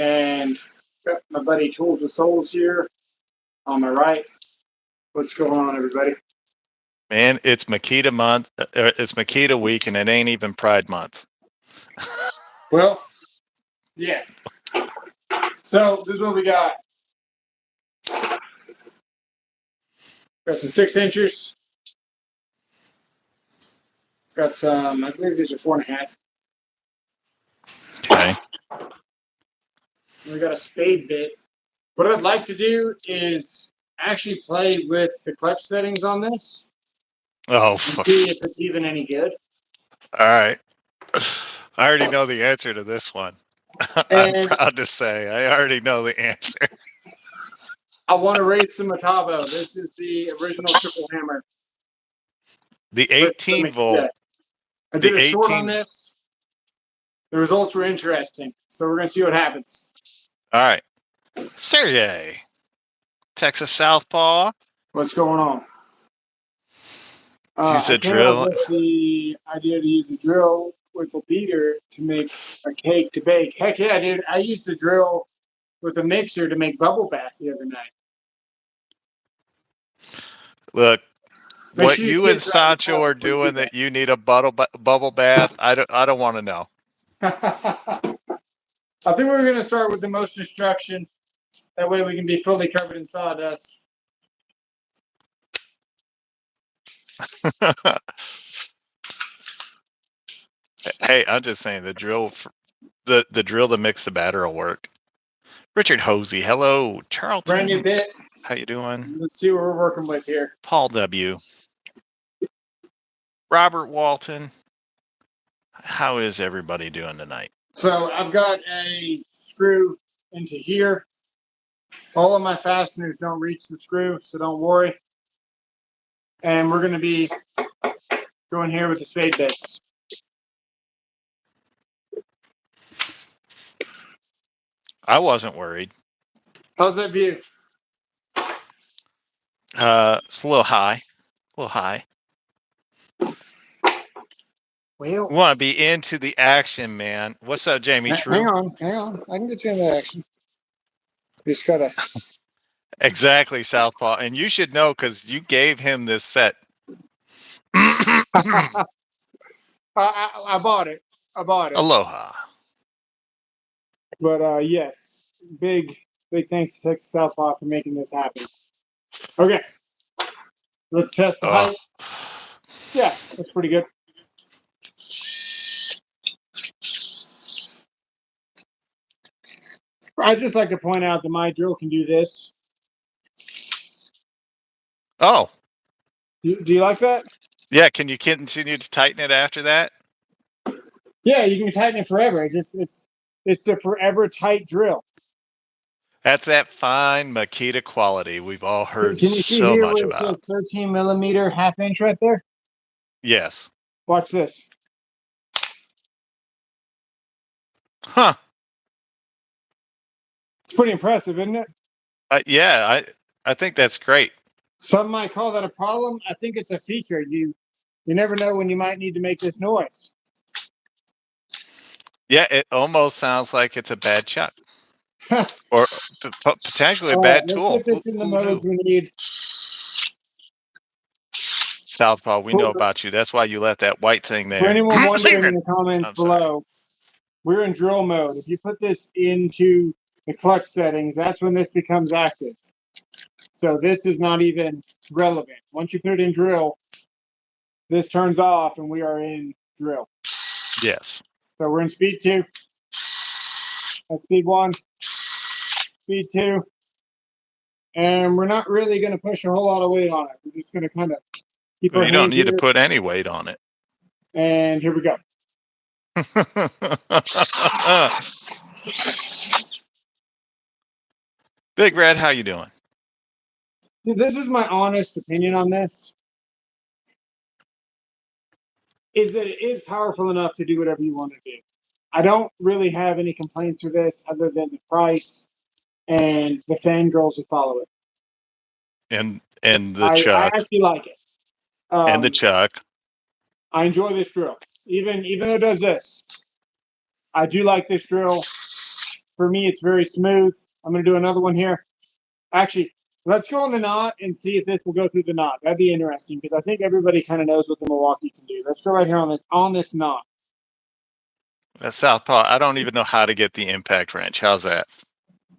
And got my buddy Tools with Souls here on my right. What's going on, everybody? Man, it's Makita month. It's Makita week, and it ain't even Pride month. Well, yeah. So this is what we got. Got some 6-inchers. Got some, I believe these are 4.5. Okay. We got a spade bit. What I'd like to do is actually play with the clutch settings on this Oh, and see if it's even any good. all right. I already know the answer to this one. I'm proud to say I already know the answer. I want to raise some Metabo. This is the original triple hammer. The 18 volt. I did a short on this. The results were interesting, so we're going to see what happens. All right. Sergey, Texas Southpaw. What's going on? Use a I drill. With the idea to use a drill with a beater to make a cake to bake. Heck yeah, dude! I used a drill with a mixer to make bubble bath the other night. Look, what you and Sancho are doing that you need a bubble bath, I don't want to know. I think we're going to start with the most destruction. That way we can be fully covered in sawdust. Hey, I'm just saying the drill to mix the batter will work. Richard Hosey, hello. Charlton. Brand new bit. How you doing? Let's see what we're working with here. Paul W. Robert Walton. How is everybody doing tonight? So I've got a screw into here. All of my fasteners don't reach the screw, so don't worry. And we're going to be going here with the spade bits. I wasn't worried. How's that view? It's a little high. Well, we want to be into the action, man. What's up, Jamie? Hang on. I can get you into action. Just gotta. Exactly, Southpaw. And you should know because you gave him this set. I bought it. Aloha. But yes, big thanks to Texas Southpaw for making this happen. Okay, let's test the height. Yeah, that's pretty good. I'd just like to point out that my drill can do this. Oh. Do you like that? Yeah, can you continue to tighten it after that? Yeah, you can tighten it forever. It's a forever tight drill. That's that fine Makita quality we've all heard can you see so here much where it about. says 13 millimeter half-inch right there? Yes. Watch this. Huh. It's pretty impressive, isn't it? Yeah, I think that's great. Some might call that a problem. I think it's a feature. You never know when you might need to make this noise. Yeah, it almost sounds like it's a bad chuck. Or potentially a bad tool. Let's get this in the mode we need. Southpaw, we know about you. That's why you left that white thing there. For anyone wondering in the comments below, we're in drill mode. If you put this into the clutch settings, that's when this becomes active. So this is not even relevant. Once you put it in drill, this turns off and we are in drill. Yes. So we're in speed 2. That's speed 1. Speed 2. And we're not really going to push a whole lot of weight on it. We're just going to kind of keep our You don't need to put any weight on it. And here we go. Big Red, how you doing? This is my honest opinion on this. Is that it is powerful enough to do whatever you want to do. I don't really have any complaints with this other than the price and the fangirls that follow it. And the chuck. I actually like it. And the chuck. I enjoy this drill. Even though it does this. I do like this drill For me, it's very smooth. I'm going to do another one here. Actually, let's go on the knot and see if this will go through the knot. That'd be interesting because I think everybody kind of knows what the Milwaukee can do. Let's go right here on this knot. That's Southpaw. I don't even know how to get the impact wrench. How's that?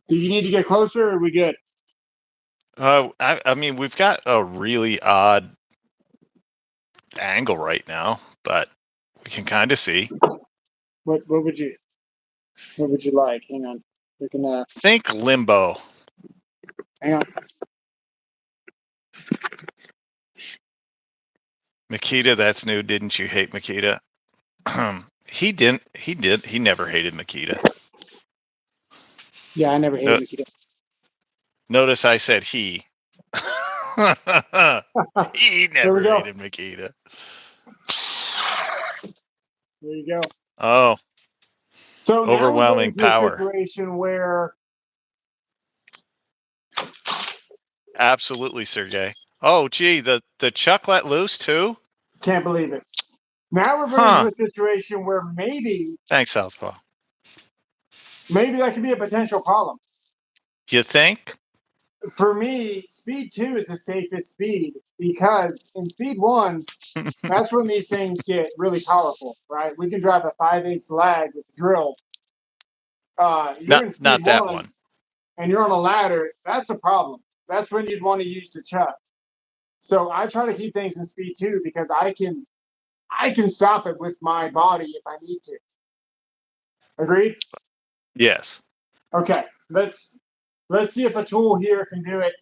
Do you need to get closer or are we good? I mean, we've got a really odd angle right now, but we can kind of see. What would you like? Hang on. We can Think limbo. hang on. Makita, that's new. Didn't you hate Makita? He didn't. He did. He never hated Makita. Yeah, I never hated Makita. Notice I said he. He never hated Makita. There you go. Oh, so overwhelming now we're power. a situation where Absolutely, Sergey. Oh, gee, the chuck let loose too? can't believe it. Now we're going into a situation where maybe Thanks, Southpaw. Maybe that could be a potential problem. You think? For me, speed 2 is the safest speed because in speed 1, that's when these things get really powerful, right? We can drive a 5/8 lag with a drill. You're in speed not that 1 one. and you're on a ladder, that's a problem. That's when you'd want to use the chuck. So I try to keep things in speed 2 because I can stop it with my body if I need to. Agreed? Yes. Okay. Let's see if a tool here can do it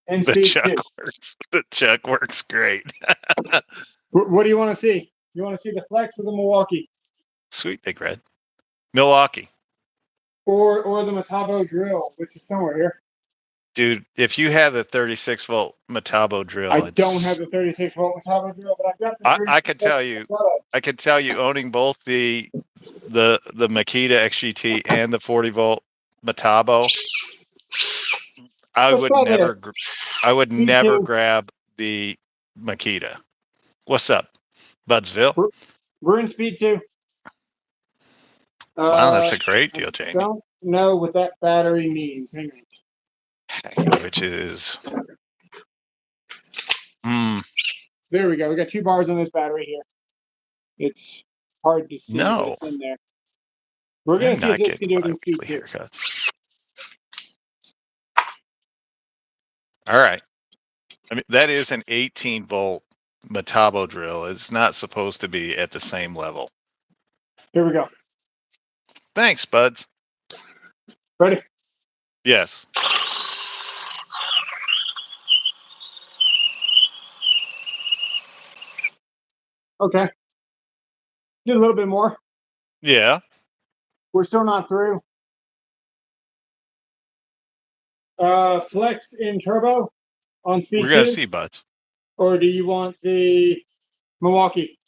in The speed chuck 2. works. The chuck works great. What do you want to see? You want to see the Flex or the Milwaukee? Sweet Big Red. Milwaukee. Or the Metabo drill, which is somewhere here. Dude, if you have the 36-volt Metabo drill, I don't have the 36-volt Metabo drill, but I've got the I can tell you. I can tell you, owning both the Makita XGT and the 40-volt Metabo, I would never grab the Makita. What's up, Budsville? We're in speed 2. Wow, that's a great deal, Jamie. I don't know what that battery means. Hang on. Which is... There we go. We got 2 bars on this battery here. It's hard to see, but it's in there. We're going to see if this can do it in speed 2. Haircuts. All right. I mean, that is an 18-volt Metabo drill. It's not supposed to be at the same level. Here we go. Thanks, buds. Ready? Yes. Okay. Get a little bit more. Yeah. We're still not through. Flex in turbo on speed 2. We're going to see, buds. Or do you want the Milwaukee?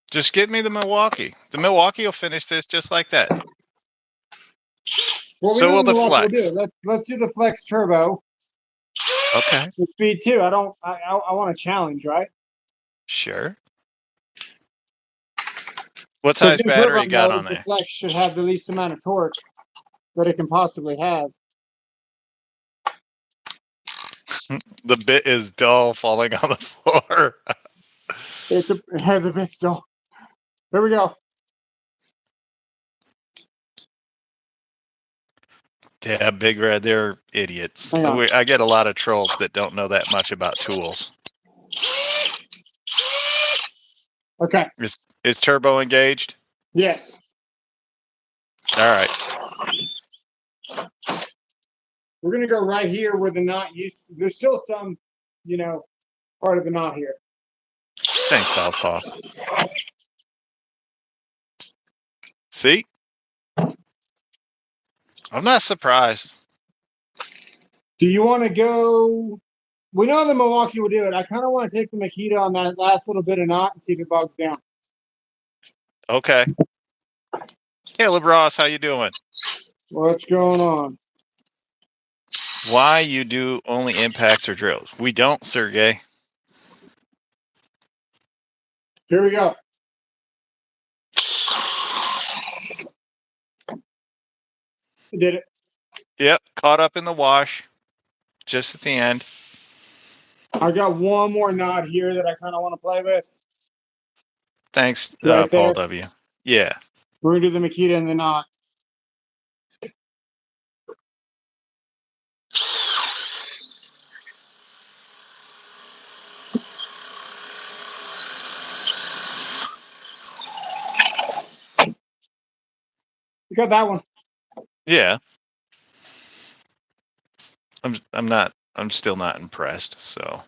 Just give me the Milwaukee. The Milwaukee will finish this just like that. Well, so will the Flex. We'll do. Let's do the Flex turbo. Okay. With speed 2. I want to challenge, right? Sure. What size battery you got on there? The Flex should have the least amount of torque that it can possibly have. The bit is dull, falling on the floor. The bit's dull. There we go. Yeah, Big Red, they're idiots. I get a lot of trolls that don't know that much about tools. Okay. Is turbo engaged? Yes. All right. We're going to go right here where the knot used. There's still some, part of the knot here. Thanks, Southpaw. See? I'm not surprised. Do you want to go? We know the Milwaukee will do it. I kind of want to take the Makita on that last little bit of knot and see if it bogs down. Okay. Caleb Ross, how you doing? What's going on? Why you do only impacts or drills? We don't, Sergey. Here we go. Did it? Yep, caught up in the wash just at the end. I got one more knot here that I kind of want to play with. Thanks, Right Paul there. W. Yeah. We're going to do the Makita and the knot. You got that one. Yeah. I'm still not impressed, so.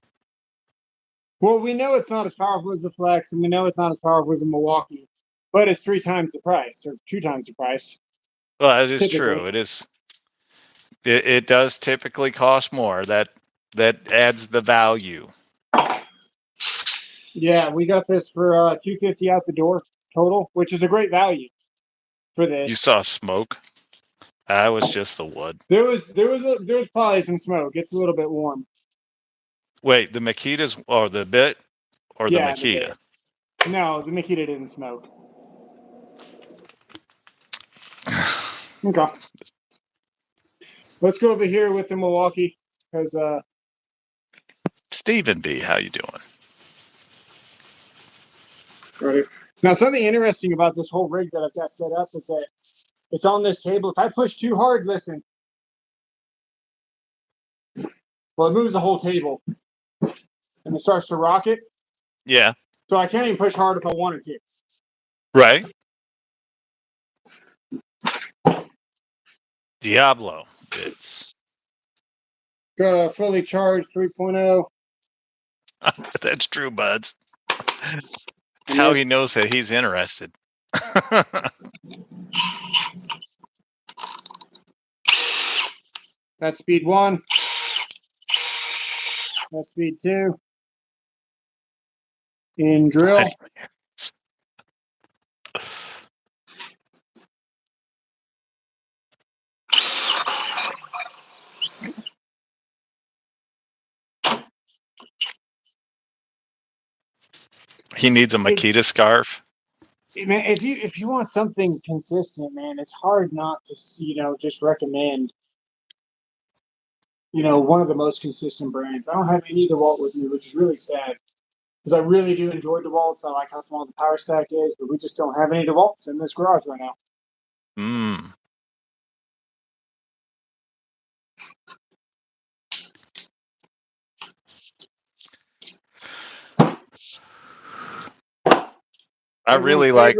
Well, we know it's not as powerful as the Flex, and we know it's not as powerful as the Milwaukee, but it's 3 times the price, or 2 times the price. Well, it is typically. true. It is. It does typically cost more. That adds the value. Yeah, we got this for $250 out the door total, which is a great value for this. You saw smoke. That was just the wood. There was probably some smoke. It's a little bit warm. Wait, the Makitas or the bit or the Yeah, Makita? No, the Makita didn't smoke. Okay. Let's go over here with the Milwaukee because Stephen B, how you doing? right. Now something interesting about this whole rig that I've got set up is that it's on this table. If I push too hard, listen. Well, it moves the whole table and it starts to rock it. Yeah. So I can't even push hard if I wanted to. Right. Diablo bits. Fully charged 3.0. That's true, buds. That's how he knows that he's interested. That's speed 1. That's speed 2. In drill. He needs a Makita scarf. Man, if you want something consistent, man, it's hard not to just recommend one of the most consistent brands. I don't have any DeWalt with me, which is really sad because I really do enjoy DeWalt's. I like how small the power stack is, but we just don't have any DeWalt's in this garage right now. I really like.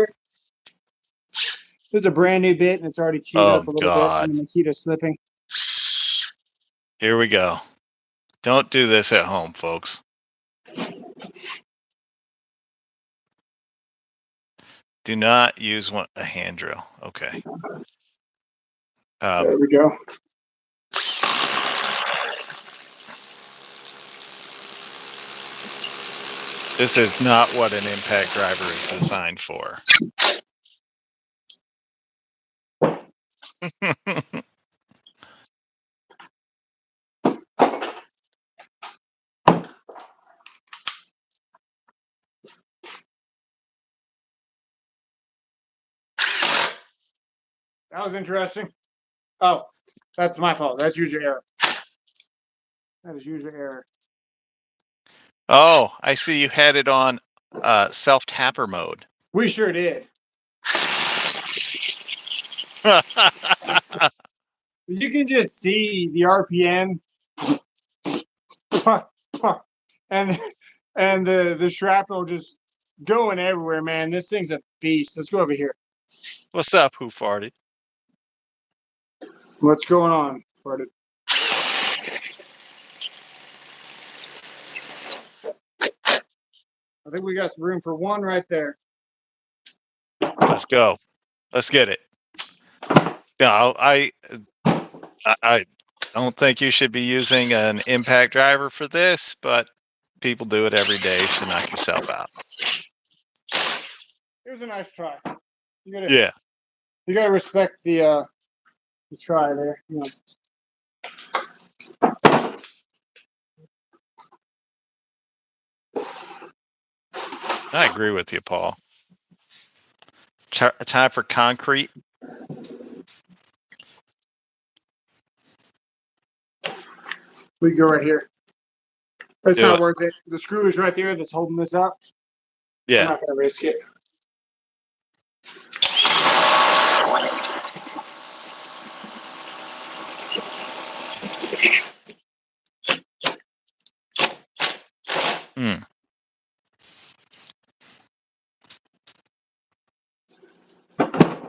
There's a brand new bit, and it's already chewed up a little bit from the Makita slipping. Here we go. Don't do this at home, folks. Do not use a hand drill. Okay. There we go. This is not what an impact driver is designed for. That was interesting. Oh, that's my fault. That's user error. That is user error. Oh, I see you had it on self-tapper mode. We sure did. You can just see the RPM and the shrapnel just going everywhere, man. This thing's a beast. Let's go over here. What's up, who farted? What's going on, farted? I think we got some room for one right there. Let's go. Let's get it. No, I don't think you should be using an impact driver for this, but people do it every day, so knock yourself out. It was a nice try. You gotta respect the try there. I agree with you, Paul. Time for concrete. We go right here. It's Do not it. worth it. The screw is right there that's holding this up. I'm Yeah. not going to risk it. Hmm.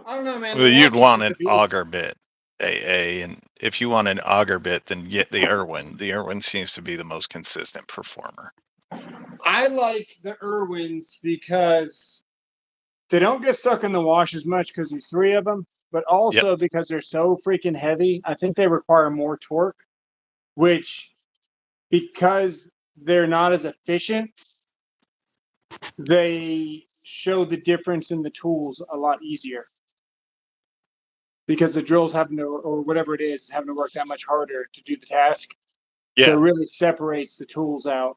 I don't know, man. Well, you'd Milwaukee want used to an be. auger bit, AA, and if you want an auger bit, then get the Irwin. The Irwin seems to be the most consistent performer. I like the Irwins because they don't get stuck in the wash as much because there's 3 of them, but also because they're so freaking heavy. I think they require more torque, which, because they're not as efficient, they show the difference in the tools a lot easier. Because the drill's having to, or whatever it is having to work that much harder to do the task. So it really separates the tools out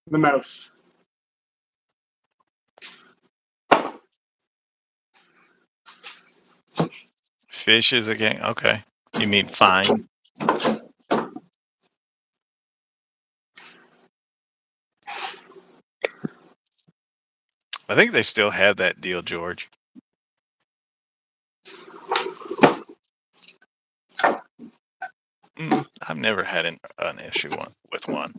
the most. Fish is again. Okay. You mean fine? I think they still have that deal, George. I've never had an issue with one.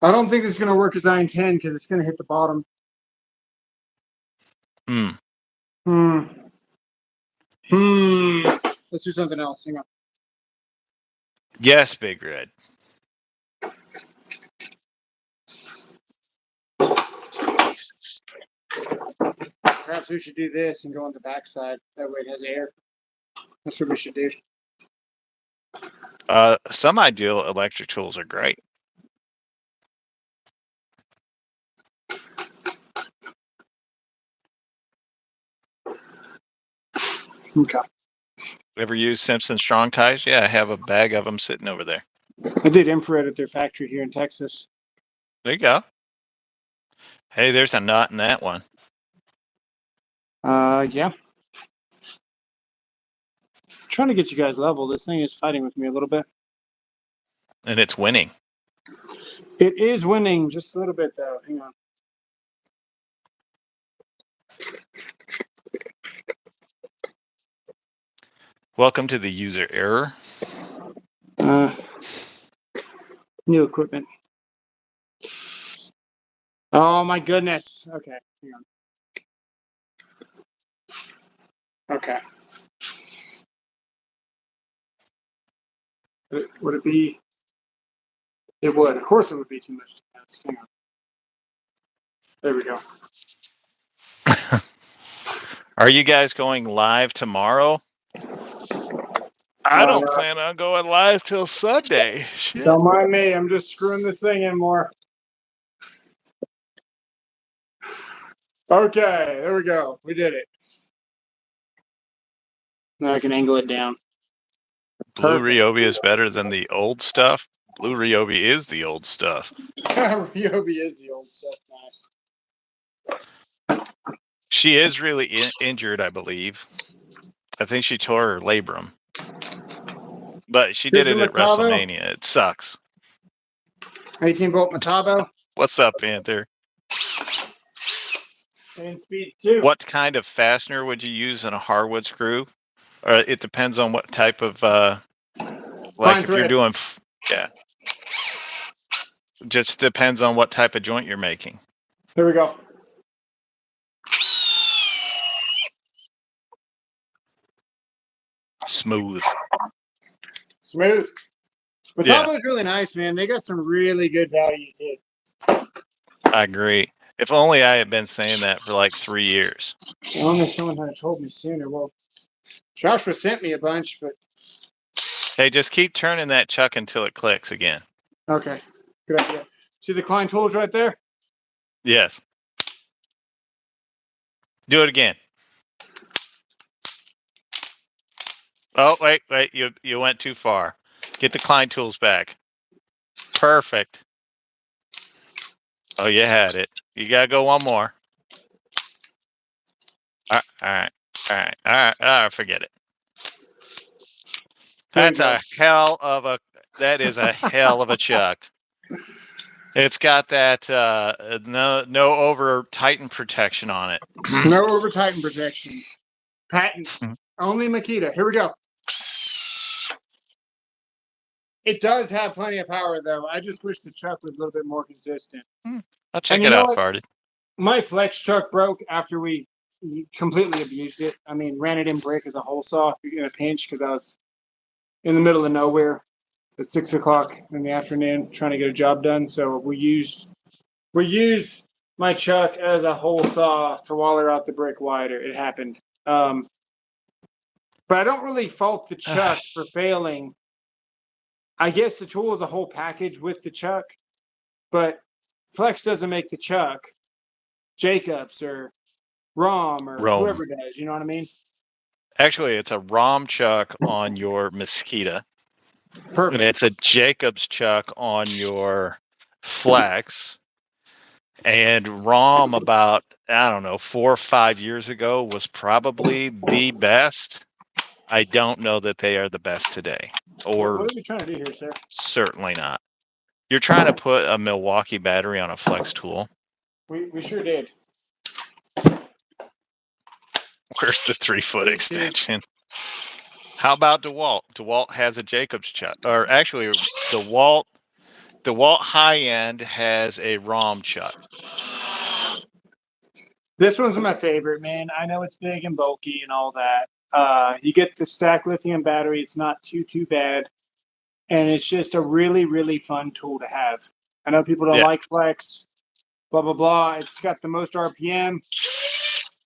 I don't think it's going to work as I intend because it's going to hit the bottom. Let's do something else. Hang on. Yes, Big Red. Jesus. Perhaps we should do this and go on the backside. That way it has air. That's what we should do. Some ideal electric tools are great. Okay. Ever use Simpson Strong Ties? Yeah, I have a bag of them sitting over there. I did infrared at their factory here in Texas. There you go. Hey, there's a knot in that one. Yeah. Trying to get you guys level. This thing is fighting with me a little bit. And it's winning. It is winning just a little bit, though. Hang on. Welcome to the user error. New equipment. Oh my goodness. Okay, hang on. Okay. Would it be? It would. Of course, it would be too much to ask. Hang on. There we go. Are you guys going live tomorrow? I don't plan on going live till Sunday. Shit. Don't mind me. I'm just screwing this thing in more. Okay, there we go. We did it. Now I can angle it down. Blue Ryobi is better than the old stuff. Blue Ryobi is the old stuff. Ryobi is the old stuff. Nice. She is really injured, I believe. I think she tore her labrum. But she did it at WrestleMania. It sucks. 18-volt Metabo. What's up, Panther? And speed 2. What kind of fastener would you use in a hardwood screw? It depends on what type of, like if you're doing, yeah. Just depends on what type of joint you're making. There we go. Smooth. Smooth. Metabo is really nice, man. They got some really good value too. I agree. If only I had been saying that for like 3 years. As long as someone had told me sooner. Well, Joshua sent me a bunch, but hey, just keep turning that chuck until it clicks again. Okay, good idea. See the Klein tools right there? Yes. Do it again. Oh, wait. You went too far. Get the Klein tools back. Perfect. Oh, you had it. You got to go one more. All right. All right. Forget it. That is a hell of a chuck. It's got that no over Titan protection on it. No over Titan protection. Patent. Only Makita. Here we go. It does have plenty of power, though. I just wish the chuck was a little bit more consistent. I'll check it out, Farty. My flex chuck broke after we completely abused it. I mean, ran it in brick as a hole saw in a pinch because I was in the middle of nowhere at 6 o'clock in the afternoon trying to get a job done. So we used my chuck as a hole saw to waller out the brick wider. It happened. But I don't really fault the chuck for failing. I guess the tool is a whole package with the chuck, but Flex doesn't make the chuck. Jacobs or Rom or whoever does. You know what I mean? Actually, it's a Rom chuck on your Makita. Perfect. And it's a Jacobs chuck on your Flex. And Rom about, I don't know, 4 or 5 years ago was probably the best. I don't know that they are the best today. Or what are we trying to do here, sir? Certainly not. You're trying to put a Milwaukee battery on a Flex tool. We sure did. Where's the 3-foot extension? How about DeWalt? DeWalt has a Jacobs chuck. Or actually, DeWalt high end has a ROM chuck. This one's my favorite, man. I know it's big and bulky and all that. You get the stacked lithium battery. It's not too bad. And it's just a really, really fun tool to have. I know people don't like Flex, blah, blah, blah. It's got the most RPM.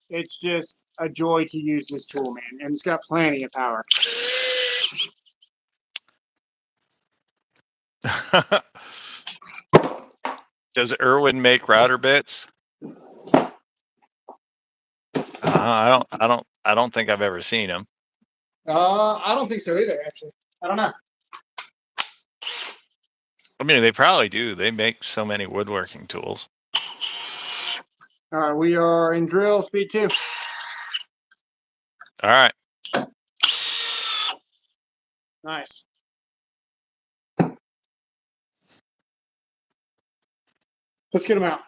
It's just a joy to use this tool, man. And it's got plenty of power. Does Irwin make router bits? I don't think I've ever seen him. I don't think so either, actually. I don't know. I mean, they probably do. They make so many woodworking tools. All right, we are in drill speed 2. All right. Nice. Let's get them out.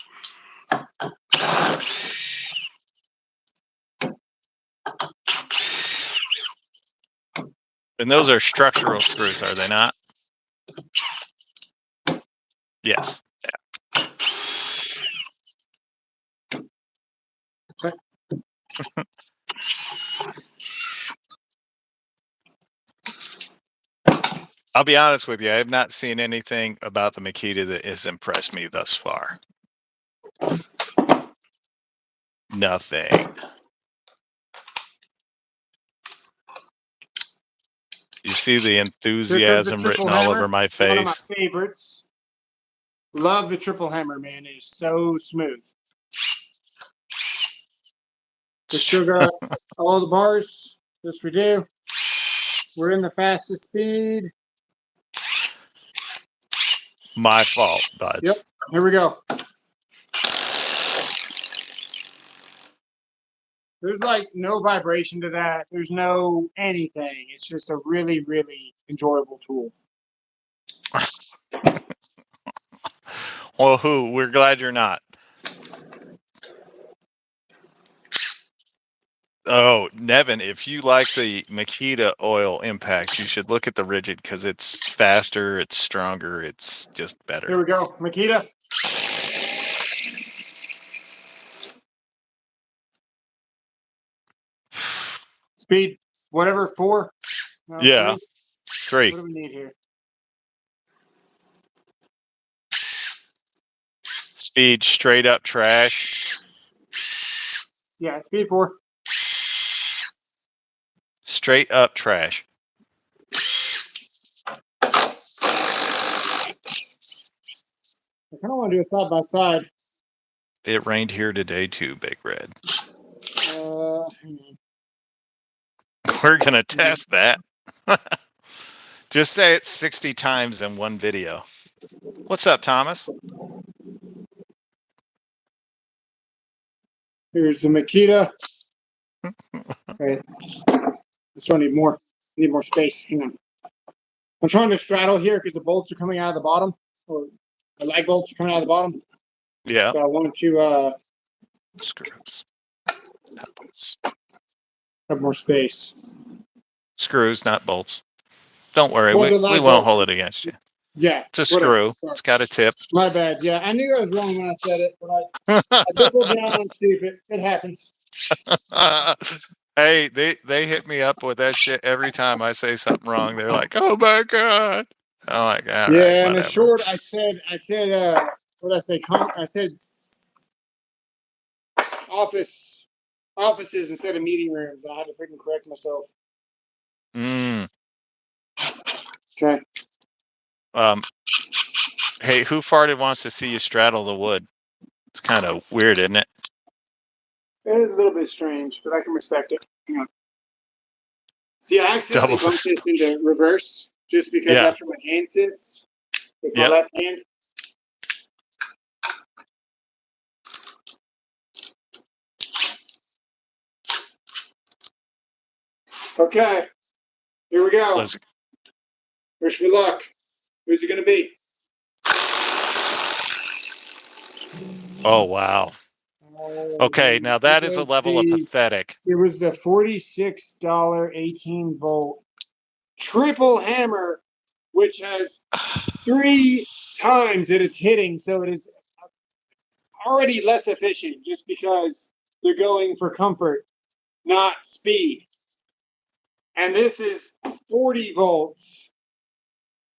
And those are structural screws, are they not? Yes. Yeah. I'll be honest with you. I have not seen anything about the Makita that has impressed me thus far. Nothing. You see the enthusiasm written all over my face. One of my favorites. Love the triple hammer, man. It is so smooth. We still got all the bars. Yes, we do. We're in the fastest speed. My fault, buds. Yep. Here we go. There's like no vibration to that. There's no anything. It's just a really, really enjoyable tool. Well, we're glad you're not. Oh, Nevin, if you like the Makita oil impact, you should look at the Rigid because it's faster, it's stronger, it's just better. Here we go. Makita. Speed, whatever, 4? No, yeah. 3. What do we need here? Speed, straight up trash. Yeah, speed 4. Straight up trash. I kind of want to do a side by side. It rained here today too, Big Red. We're going to test that. Just say it 60 times in one video. What's up, Thomas? Here's the Makita. Okay. I still need more. I need more space. Hang on. I'm trying to straddle here because the bolts are coming out of the bottom, or the lag bolts are coming out of the bottom. Yeah. So I want to Screws. Not bolts. have more space. Screws, not bolts. Don't worry, Well, we won't hold it against you. Yeah. It's a screw. It's got a tip. My bad. Yeah, I knew I was wrong when I said it, but I doubled down on stupid. It happens. Hey, they hit me up with that shit every time I say something wrong. They're like, "Oh my god!" I'm like, "All right, Yeah, and the whatever." short, I said, what did I say? I said offices instead of meeting rooms. I had to freaking correct myself. Okay. Hey, who farted wants to see you straddle the wood? It's kind of weird, isn't it? It's a little bit strange, but I can respect it. Yeah. See, I accidentally Double. bumped this into reverse just because Yeah. that's where my hand sits with my Yep. left hand. Okay, here we go. Wish me luck. Who's it going to be? Oh, wow. Okay, now that is a level of pathetic. It was the $46 18-volt triple hammer, which has 3 times that it's hitting, so it is already less efficient just because they're going for comfort, not speed. And this is 40 volts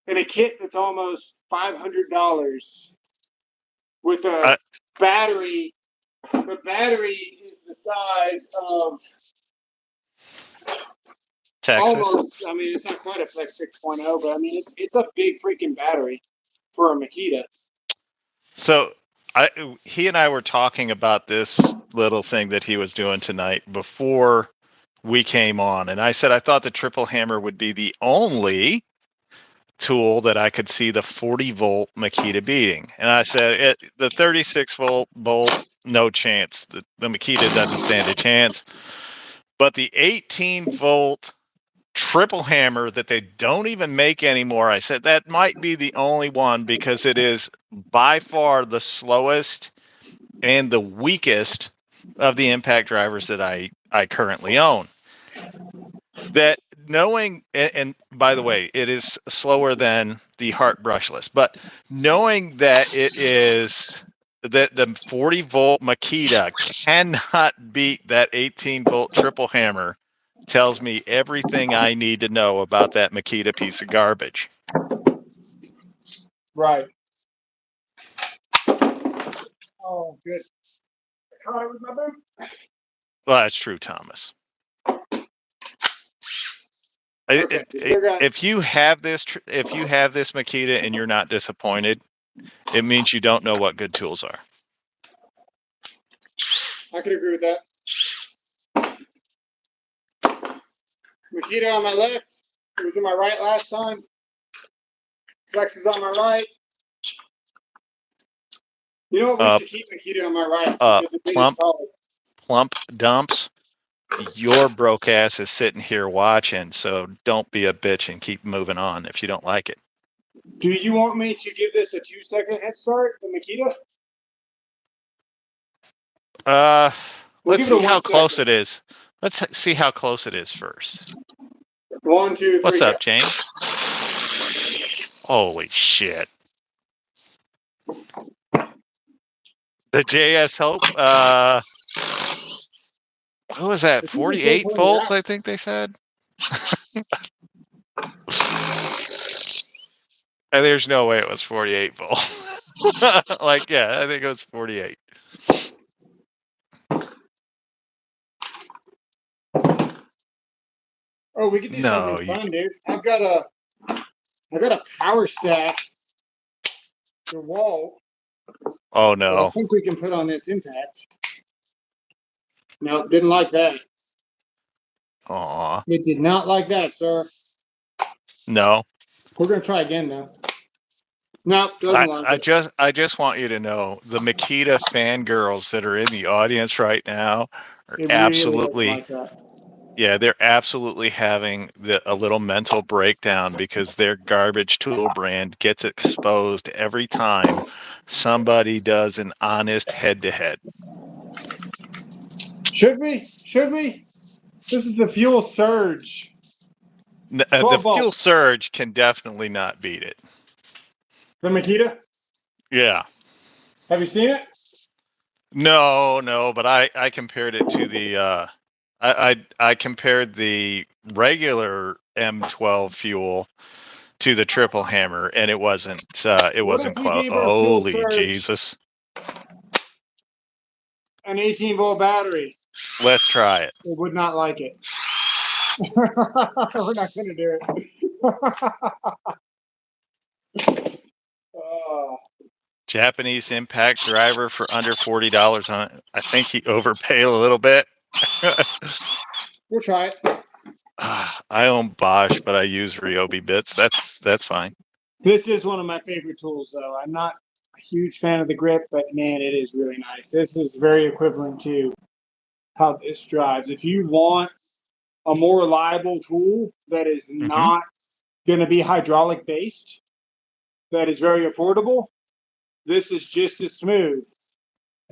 in a kit that's almost $500 with a battery. The battery is the size of Texas. almost. I mean, it's not quite a Flex 6.0, but I mean, it's a big freaking battery for a Makita. So he and I were talking about this little thing that he was doing tonight before we came on, and I said I thought the triple hammer would be the only tool that I could see the 40-volt Makita beating. And I said the 36-volt bolt, no chance. The Makita doesn't stand a chance. But the 18-volt triple hammer that they don't even make anymore, I said that might be the only one because it is by far the slowest and the weakest of the impact drivers that I currently own. That knowing, and by the way, it is slower than the Heart brushless, but knowing that it is that the 40-volt Makita cannot beat that 18-volt triple hammer tells me everything I need to know about that Makita piece of garbage. Right. Oh, good. I caught it with my boot. Well, that's true, Thomas. Okay, if you have this Makita and you're not disappointed, it means you don't know what good tools are. I could agree with that. Makita on my left. It was on my right last time. Flex is on my right. You know what? We should keep Makita on my right. Plump dumps. Your broke ass is sitting here watching, so don't be a bitch and keep moving on if you don't like it. Do you want me to give this a 2-second head start, the Makita? Let's see how close it is. Let's see how close it is first. 1, 2, 3. What's up, James? Holy shit. The JS Hope, what was that? 48 volts, I think they said. And there's no way it was 48 volts. Like, yeah, I think it was 48. Oh, we can do something fun, dude. I've got a power stack. The wall. Oh no! I think we can put on this impact. No, didn't like that. Aw. It did not like that, sir. No. We're gonna try again though. No, doesn't like it. I just want you to know the Makita fangirls that are in the audience right now are absolutely. Really like that. Yeah, they're absolutely having a little mental breakdown because their garbage tool brand gets exposed every time somebody does an honest head-to-head. Should we? Should we? This is the Fuel Surge. The Fuel Surge can definitely not beat it. The Makita? Yeah. Have you seen it? No, but I compared it to the I compared the regular M12 fuel to the triple hammer, and it wasn't What if we close. gave our Fuel Holy Surge Jesus! an 18-volt battery? Let's try it. It would not like it. We're not going to do it. Japanese impact driver for under $40 on it. I think he overpaid a little bit. We'll try it. I own Bosch, but I use Ryobi bits. That's fine. This is one of my favorite tools, though. I'm not a huge fan of the grip, but man, it is really nice. This is very equivalent to how this drives. If you want a more reliable tool that is not going to be hydraulic based, that is very affordable, this is just as smooth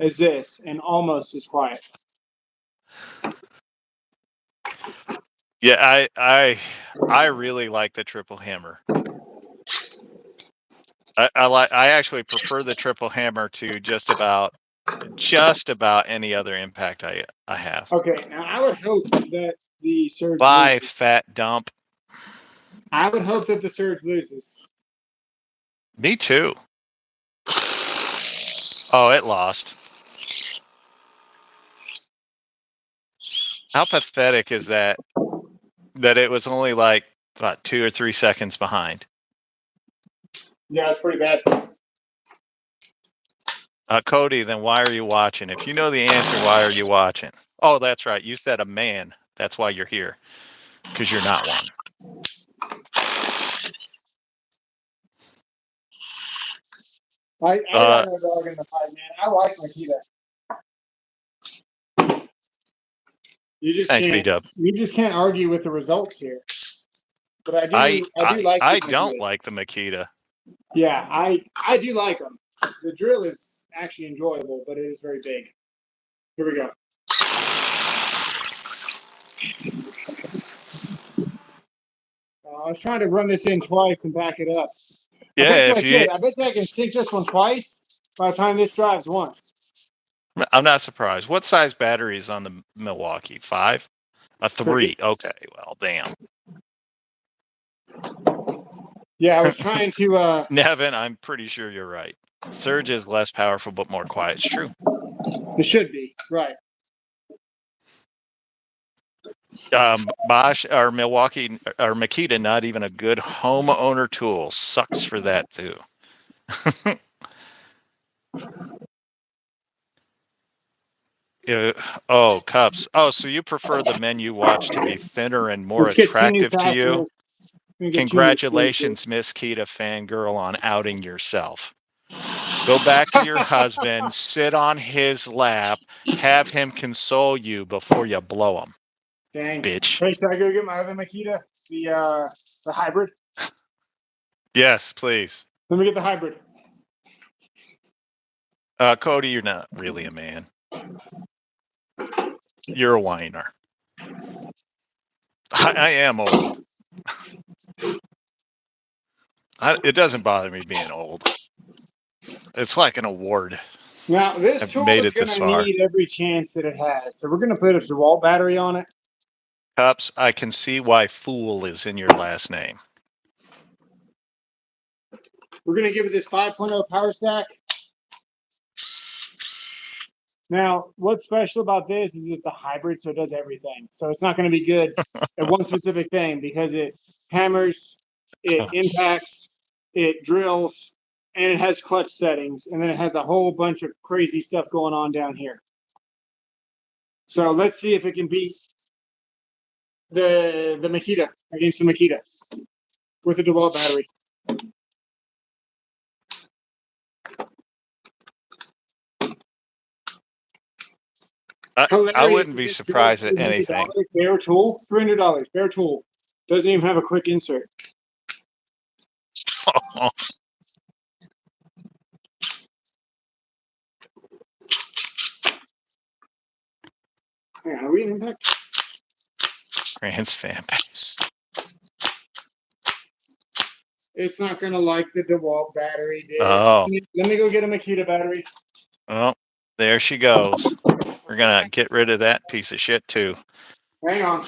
as this and almost as quiet. Yeah, I really like the triple hammer. I actually prefer the triple hammer to just about any other impact I have. Okay, now I would hope that the Surge Bye, loses. fat dump. I would hope that the Surge loses. Me too. Oh, it lost. How pathetic is that? That it was only like about 2 or 3 seconds behind. Yeah, it's pretty bad. Cody, then why are you watching? If you know the answer, why are you watching? Oh, that's right. You said a man. That's why you're here. Because you're not one. I got no dog in the fight, man. I like Makita. You just Thanks, can't. B-Dub. You just can't argue with the results here. But I do like. I don't like the Makita. Yeah, I do like them. The drill is actually enjoyable, but it is very big. Here we go. I was trying to run this in twice and back it up. Yeah, I bet you I can sync this one twice by the time this drives once. I'm not surprised. What size battery is on the Milwaukee? 5? A 3. Okay, well, damn. Yeah, I was trying to. Nevin, I'm pretty sure you're right. Surge is less powerful but more quiet. It's true. It should be right. Bosch or Milwaukee or Makita, not even a good homeowner tool. Sucks for that too. Oh, cups. Oh, so you prefer the menu watch to be thinner and more attractive to you? Congratulations, Miss Kita fangirl, on outing yourself. Go back to your husband, sit on his lap, have him console you before you blow him. Dang. Bitch. Hey, should I go get my other Makita? The hybrid? Yes, please. Let me get the hybrid. Cody, you're not really a man. You're a whiner. I am old. It doesn't bother me being old. It's like an award. Now, this I've tool made is it going this to far. need every chance that it has. So we're going to put a DeWalt battery on it. Cups, I can see why fool is in your last name. We're going to give it this 5.0 power stack. Now, what's special about this is it's a hybrid, so it does everything. So it's not going to be good at one specific thing because it hammers, it impacts, it drills, and it has clutch settings. And then it has a whole bunch of crazy stuff going on down here. So let's see if it can beat the Makita against the Makita with a DeWalt battery. I wouldn't be surprised at anything. Bare tool, $300. Bare tool doesn't even have a quick insert. Hang on, are we in impact? Grant's fan base. It's not gonna like the DeWalt battery, dude. Oh. Let me go get a Makita battery. Well, there she goes. We're gonna get rid of that piece of shit too. Hang on.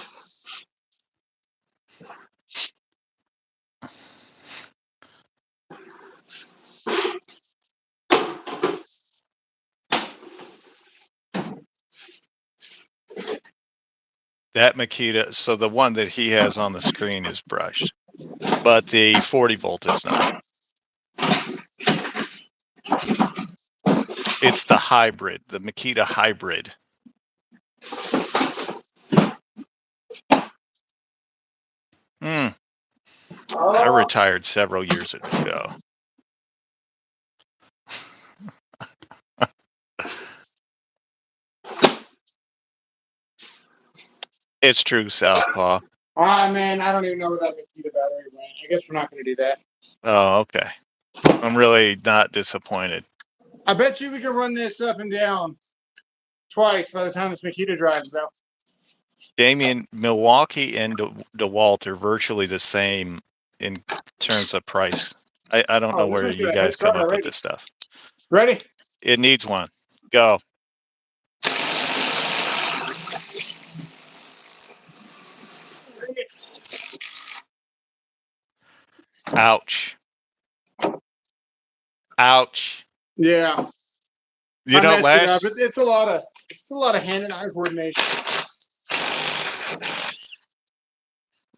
That Makita, so the one that he has on the screen is brushed, but the 40 volt is not. It's the hybrid, the Makita hybrid. I retired several years ago. It's true, Southpaw. Man, I don't even know where that Makita battery went. I guess we're not going to do that. Oh, okay. I'm really not disappointed. I bet you we can run this up and down twice by the time this Makita drives, though. Damien, Milwaukee and DeWalt are virtually the same in terms of price. I don't know where you guys come up with this stuff. Ready? It needs one. Go. Ouch. Ouch. Yeah. You know, last it's a lot of hand and eye coordination.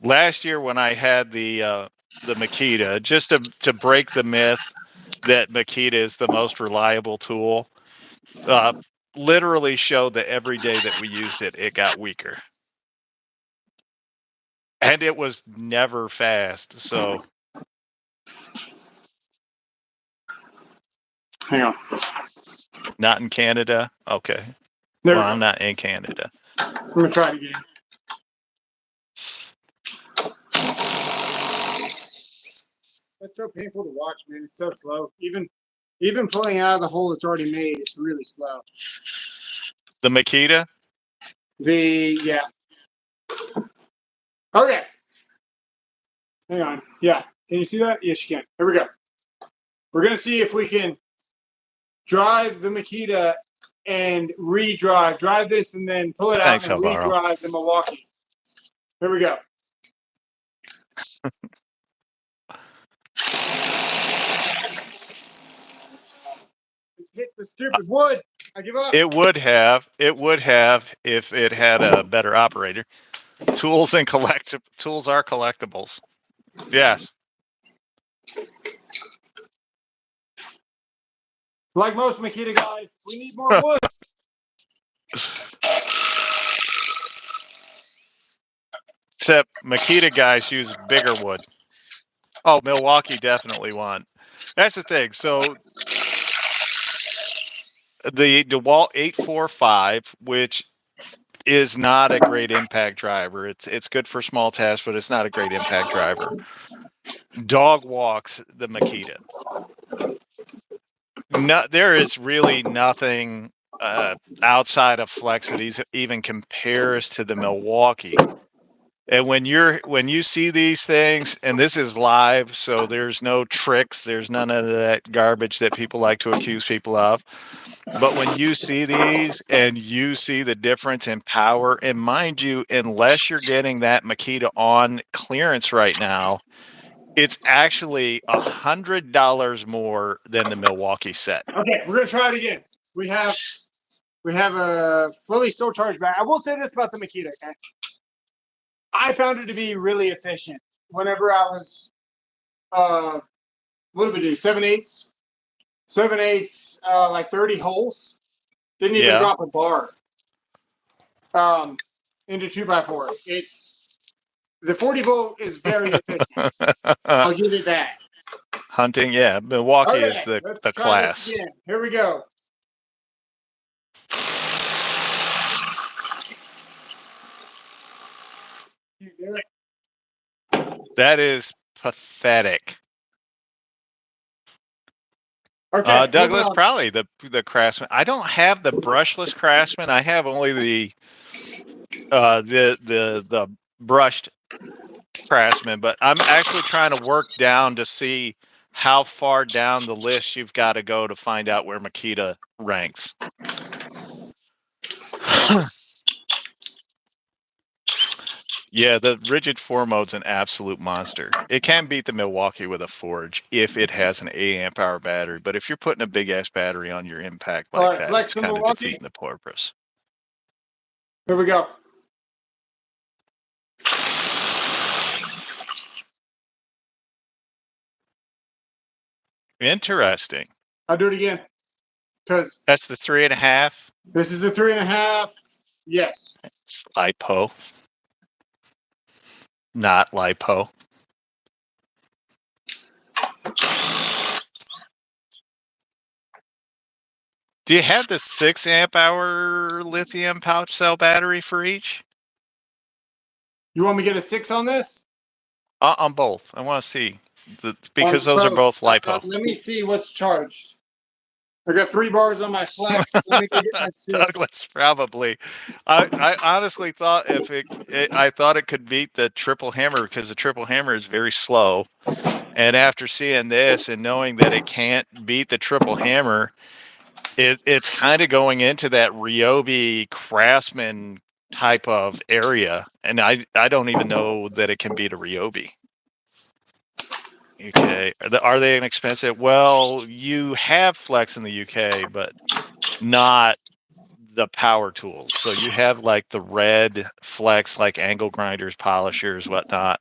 Last year when I had the Makita, just to break the myth that Makita is the most reliable tool, literally showed that every day that we used it, it got weaker. And it was never fast, so. Hang on. Not in Canada? Okay. Well, I'm not in Canada. I'm going to try it again. That's so painful to watch, man. It's so slow. Even pulling out of the hole it's already made, it's really slow. The Makita? Yeah. Okay. Hang on. Yeah. Can you see that? Yes, you can. Here we go. We're going to see if we can drive the Makita and drive this and then pull it out and redrive the Milwaukee. Here we go. Hit the stupid wood. I give up. It would have if it had a better operator. Tools are collectibles. Yes. Like most Makita guys, we need more wood. Except Makita guys use bigger wood. Oh, Milwaukee definitely won. That's the thing. So the DeWalt 845, which is not a great impact driver. It's good for small tasks, but it's not a great impact driver. Dog walks the Makita. There is really nothing outside of flex that even compares to the Milwaukee. And when you see these things, and this is live, so there's no tricks, there's none of that garbage that people like to accuse people of. But when you see these and you see the difference in power, and mind you, unless you're getting that Makita on clearance right now, it's actually $100 more than the Milwaukee set. Okay, we're gonna try it again. We have a fully still charged battery. I will say this about the Makita, okay? I found it to be really efficient. Whenever I was, what did we do? 7/8, like 30 holes. Didn't even drop a bar. Into 2x4. The 40 volt is very efficient. I'll give it that. Hunting, yeah. Milwaukee is the class. Here we go. do it. That is pathetic. Okay, Douglas, probably the Craftsman. I don't have the brushless Craftsman. I have only the brushed Craftsman, but I'm actually trying to work down to see how far down the list you've got to go to find out where Makita ranks. Yeah, the rigid 4 mode's an absolute monster. It can beat the Milwaukee with a Forge if it has an 8 amp hour battery, but if you're putting a big ass battery on your impact like that, it's kind of defeating the purpose. Here we go. Interesting. I'll do it again. Because that's the 3.5. This is the 3.5. Yes. It's LiPo. Not LiPo. Do you have the 6 amp hour lithium pouch cell battery for each? You want me to get a 6 on this? On both. I want to see. Because those are both LiPo. Let me see what's charged. I got 3 bars on my flex. Let me go get my 6. Douglas, probably. I honestly thought I thought it could beat the triple hammer because the triple hammer is very slow. And after seeing this and knowing that it can't beat the triple hammer, it's kind of going into that Ryobi Craftsman type of area. And I don't even know that it can beat a Ryobi. UK. Are they inexpensive? Well, you have Flex in the UK, but not the power tools. So you have like the red Flex, like angle grinders, polishers, whatnot.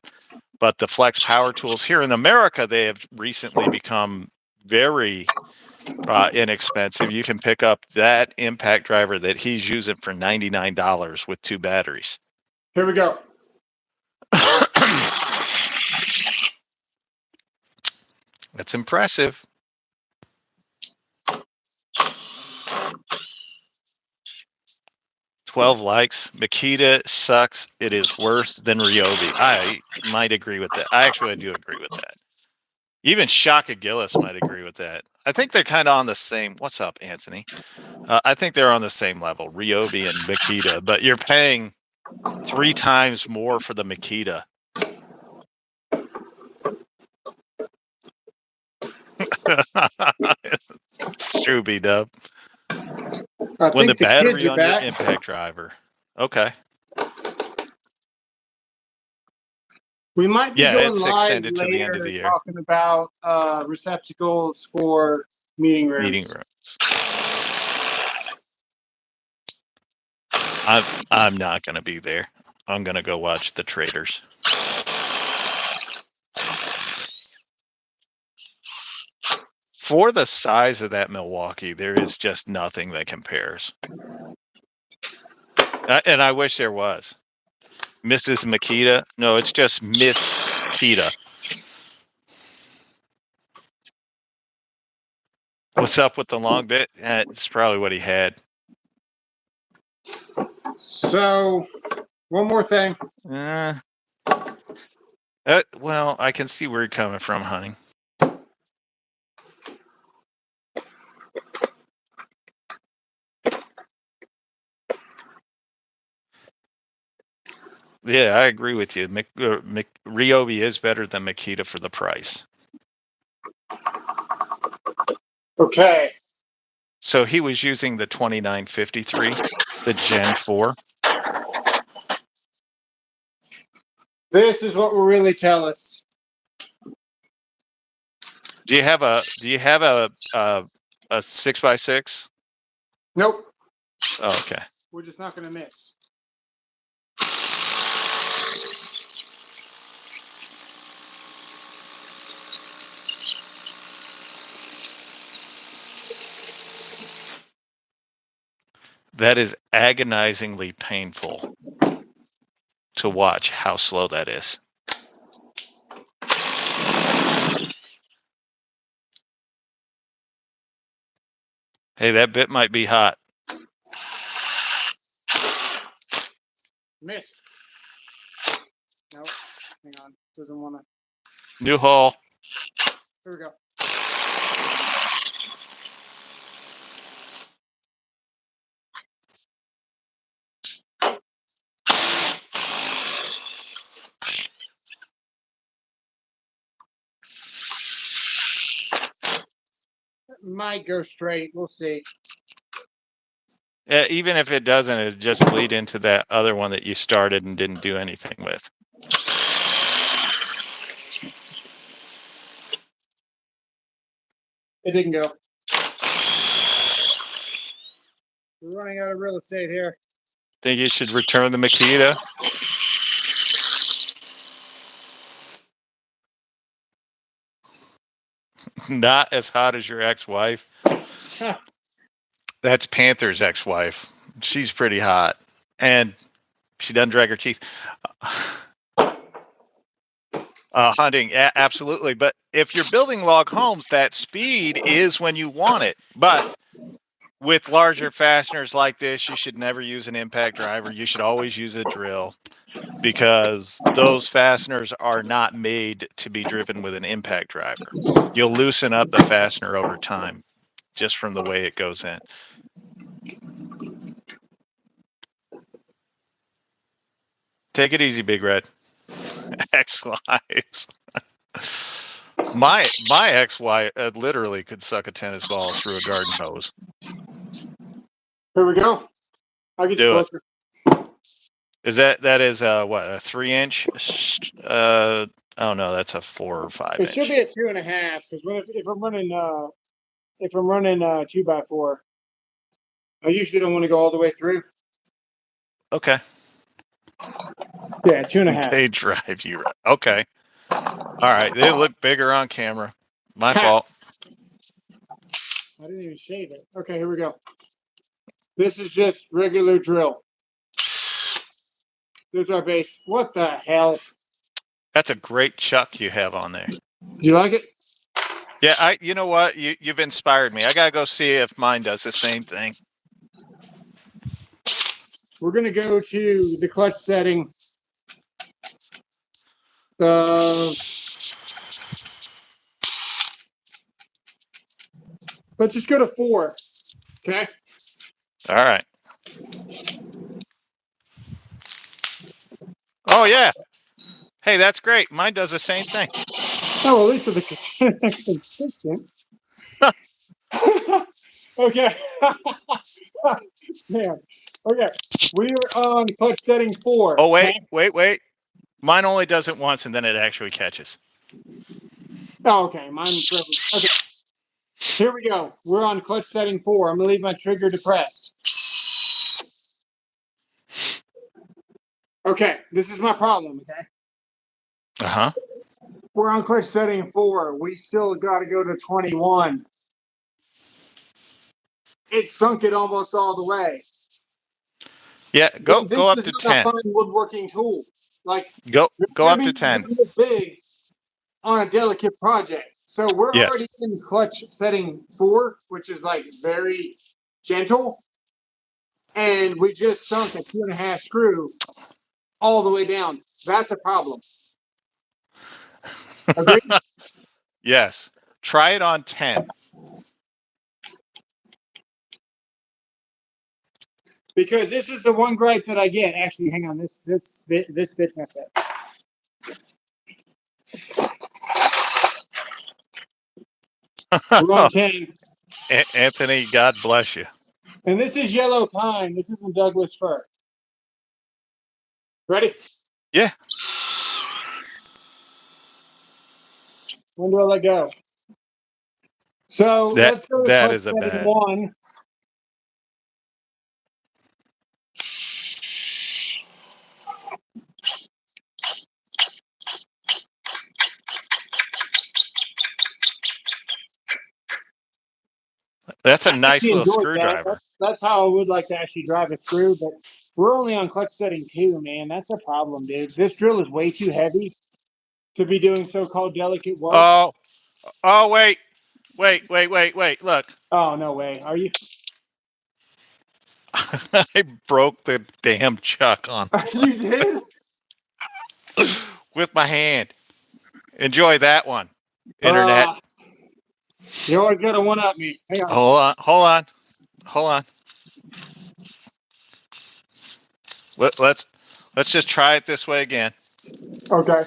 But the Flex power tools here in America, they have recently become very inexpensive. You can pick up that impact driver that he's using for $99 with 2 batteries. Here we go. That's impressive. $12 likes. Makita sucks. It is worse than Ryobi. I might agree with that. I do agree with that. Even Shaka Gillis might agree with that. I think they're kind of on the same. What's up, Anthony? I think they're on the same level, Ryobi and Makita, but you're paying 3 times more for the Makita. It's true, B-Dub. When the battery on your impact driver. Okay. We might be going it's live extended later to the end of the year. talking about receptacles for meeting rooms. Meeting rooms. I'm not going to be there. I'm going to go watch the traders. For the size of that Milwaukee, there is just nothing that compares. And I wish there was. Mrs. Makita? No, it's just Miss Kita. What's up with the long bit? It's probably what he had. So, one more thing. Well, I can see where you're coming from, honey. Yeah, I agree with you. Ryobi is better than Makita for the price. Okay. So he was using the 2953, the Gen 4. This is what will really tell us. Do you have a 6x6? Nope. Oh, okay. We're just not going to miss. That is agonizingly painful to watch how slow that is. Hey, that bit might be hot. Missed. Nope. Hang on. Doesn't want to. New hole. Here we go. It might go straight. We'll see. Even if it doesn't, it'd just bleed into that other one that you started and didn't do anything with. It didn't go. We're running out of real estate here. Think you should return the Makita? Not as hot as your ex-wife. Huh. That's Panther's ex-wife. She's pretty hot, and she doesn't drag her teeth. Hunting, absolutely. But if you're building log homes, that speed is when you want it. But with larger fasteners like this, you should never use an impact driver. You should always use a drill, because those fasteners are not made to be driven with an impact driver. You'll loosen up the fastener over time just from the way it goes in. Take it easy, Big Red. Ex-wives. My ex-wife literally could suck a tennis ball through a garden hose. Here we go. I'll get you closer. Is that is what, a 3-inch? Oh no, that's a 4 or 5 inch. It should be a 2.5, because if I'm running 2x4, I usually don't want to go all the way through. Okay. Yeah, 2.5. They drive you right. Okay. All right. They look bigger on camera. My fault. I didn't even shave it. Okay, here we go. This is just regular drill. There's our base. What the hell? That's a great chuck you have on there. Do you like it? Yeah, you know what? You've inspired me. I gotta go see if mine does the same thing. We're gonna go to the clutch setting. Let's just go to 4. Okay. All right. Oh yeah. Hey, that's great. Mine does the same thing. Oh, well, at least it's consistent. Okay. Damn. Okay. We're on clutch setting 4. Oh wait, okay? wait. Mine only does it once, and then it actually catches. Oh, okay. Okay. Here we go. We're on clutch setting 4. I'm gonna leave my trigger depressed. Okay, this is my problem. Okay. Uh-huh. We're on clutch setting 4. We still got to go to 21. It sunk it almost all the way. Yeah, go up to 10. This is a fine woodworking tool. Like go up to 10. This big on a delicate project. So we're already in clutch setting 4, which is like very gentle, and we just sunk a 2.5 screw all the way down. That's a problem. Agreed? Yes. Try it on 10. Because this is the one gripe that I get. Actually, hang on. This bit's messed up. We're on 10. Anthony, God bless you. And this is yellow pine. This isn't Douglas fir. Ready? Yeah. When do I let go? So let's go to that is a bad 1. That's a nice little screwdriver. That's how I would like to actually drive a screw, but we're only on clutch setting 2, man. That's a problem, dude. This drill is way too heavy to be doing so-called delicate work. Oh, wait. Look. Oh, no way. Are you? I broke the damn chuck on. You did? with my hand. Enjoy that one, internet. You always got to one-up me. Hang on. Hold on. Let's just try it this way again. Okay.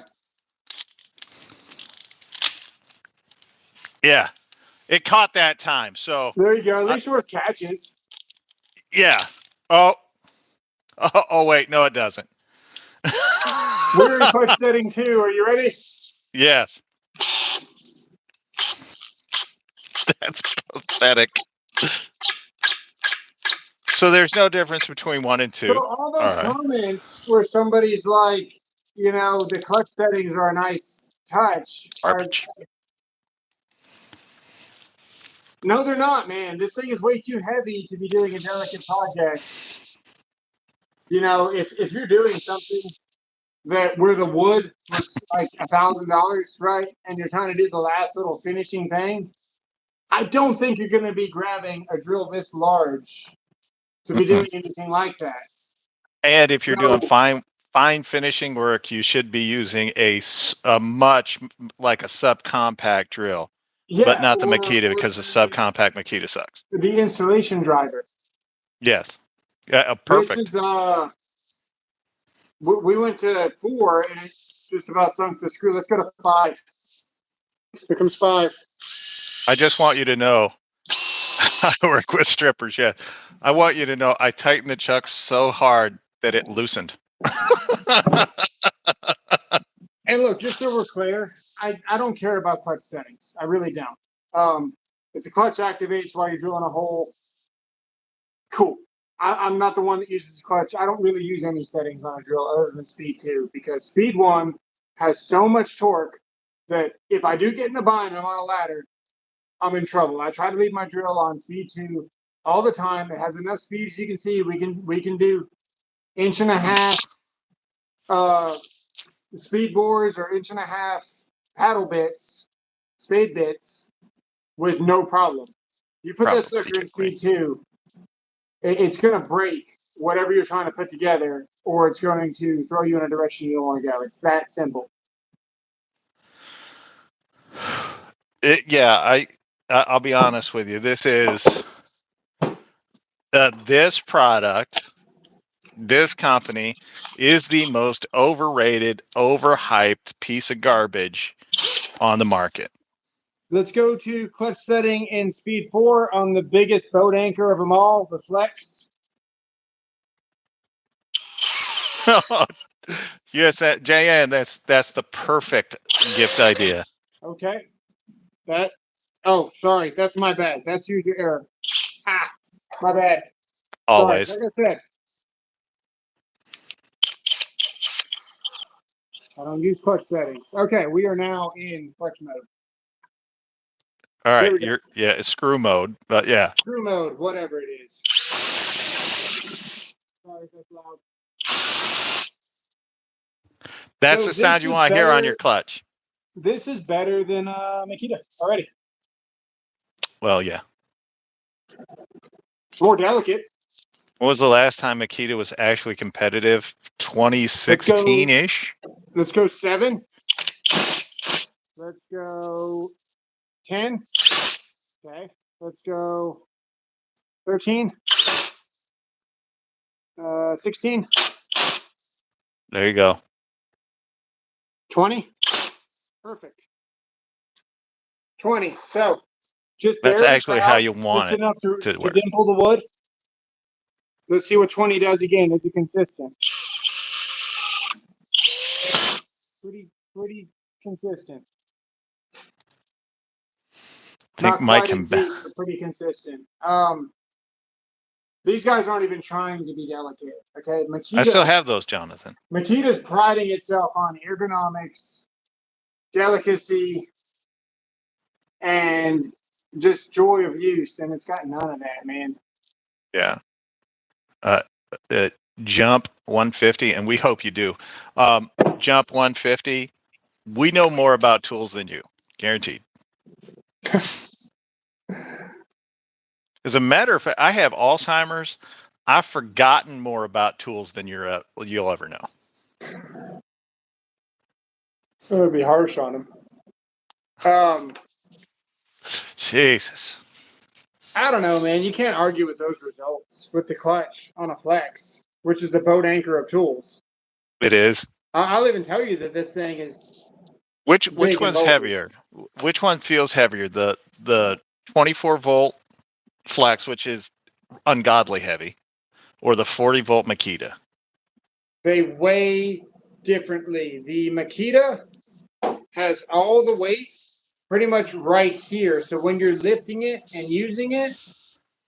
Yeah, it caught that time. So there you go. At least yours catches. Yeah. Oh, wait, no, it doesn't. We're in clutch setting 2. Are you ready? Yes. That's pathetic. So there's no difference between 1 and 2. So all those comments where somebody's like, the clutch settings are a nice touch. No, they're not, man. This thing is way too heavy to be doing a delicate project. If you're doing something that where the wood was like $1,000, right, and you're trying to do the last little finishing thing, I don't think you're going to be grabbing a drill this large to be doing anything like that. And if you're doing fine finishing work, you should be using a much like a subcompact drill, but not the Makita, because the subcompact Makita sucks. The installation driver. Yes. Perfect. This is we went to 4 and it just about sunk the screw. Let's go to 5. Here comes 5. I just want you to know, I work with strippers. Yeah, I want you to know I tightened the chuck so hard that it loosened. And look, just so we're clear, I don't care about clutch settings. I really don't. If the clutch activates while you're drilling a hole, cool. I'm not the one that uses clutch. I don't really use any settings on a drill other than speed 2, because speed 1 has so much torque that if I do get in a bind and I'm on a ladder, I'm in trouble. I try to leave my drill on speed 2 all the time. It has enough speed, as you can see. We can do 1.5 speed bores or 1.5 paddle bits, spade bits, with no problem. You put that sucker in speed 2, it's going to break whatever you're trying to put together, or it's going to throw you in a direction you don't want to go. It's that simple. I'll be honest with you. This is this product, this company is the most overrated, overhyped piece of garbage on the market. Let's go to clutch setting in speed 4 on the biggest boat anchor of them all, the Flex. Yes, JN, that's the perfect gift idea. Okay. Sorry, that's my bad. That's user error. My bad. Always. Sorry, like I said, I don't use clutch settings. Okay, we are now in clutch mode. All right, it's screw mode, but yeah. Screw mode, whatever it is. Sorry, that's loud. That's the sound you want to hear on your clutch. This is better than Makita already. Well, yeah. More delicate. When was the last time Makita was actually competitive? 2016-ish? Let's go 7. Let's go 10. Okay. Let's go 13. 16. There you go. 20. Perfect. 20. So just that's actually how you want it. Enough to dimple the wood. Let's see what 20 does again. Is it consistent? Pretty consistent. I think Mike can be pretty consistent. These guys aren't even trying to be delicate. Okay, Makita. I still have those, Jonathan. Makita's priding itself on ergonomics, delicacy, and just joy of use, and it's got none of that, man. Yeah. Jump 150, and we hope you do. Jump 150. We know more about tools than you, guaranteed. As a matter of fact, I have Alzheimer's. I've forgotten more about tools than you'll ever know. It would be harsh on him. Jesus. I don't know, man. You can't argue with those results with the clutch on a flex, which is the boat anchor of tools. It is. I'll even tell you that this thing is Which big and one's bulky. heavier? Which one feels heavier? The 24-volt flex, which is ungodly heavy, or the 40-volt Makita? They weigh differently. The Makita has all the weight pretty much right here. So when you're lifting it and using it,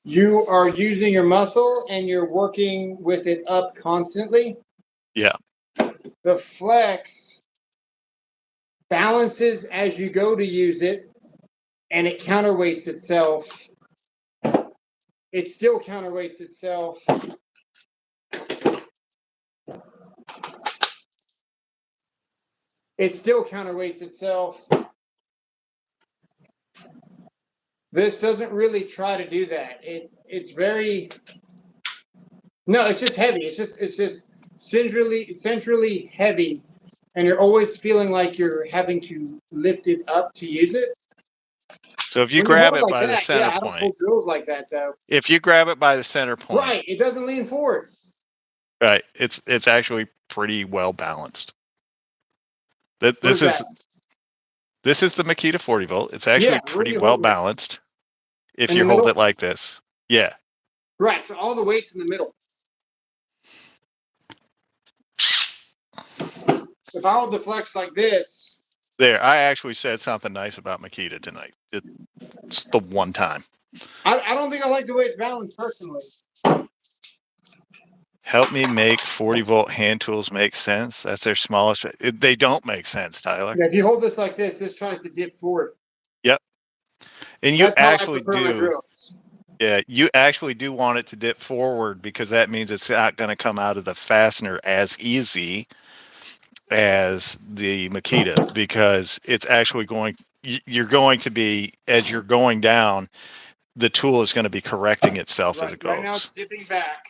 you are using your muscle and you're working with it up constantly. Yeah. The flex balances as you go to use it, and it counterweights itself. It still counterweights itself. It still counterweights itself. This doesn't really try to do that. It's very no. It's just heavy. It's just centrally heavy, and you're always feeling like you're having to lift it up to use it. So if you When grab hold it like by the that, center I don't point, pull drills like that though. if you grab it by the center point, Right, it doesn't lean forward. right, it's actually pretty well balanced. This is the Makita 40-volt. It's actually pretty well balanced if you hold it like this. Yeah. Right, so all the weight's in the middle. If I hold the flex like this. There, I actually said something nice about Makita tonight. It's the one time. I don't think I like the way it's balanced personally. Help me make 40-volt hand tools make sense. That's their smallest. They don't make sense, Tyler. Yeah, if you hold this like this tries to dip forward. Yep. And you That's actually how I prefer my drills. Yeah, you actually do want it to dip forward because that means it's not going to come out of the fastener as easy as the Makita, because it's actually you're going to be, as you're going down, the tool is going to be correcting itself as it goes. Right now it's dipping back.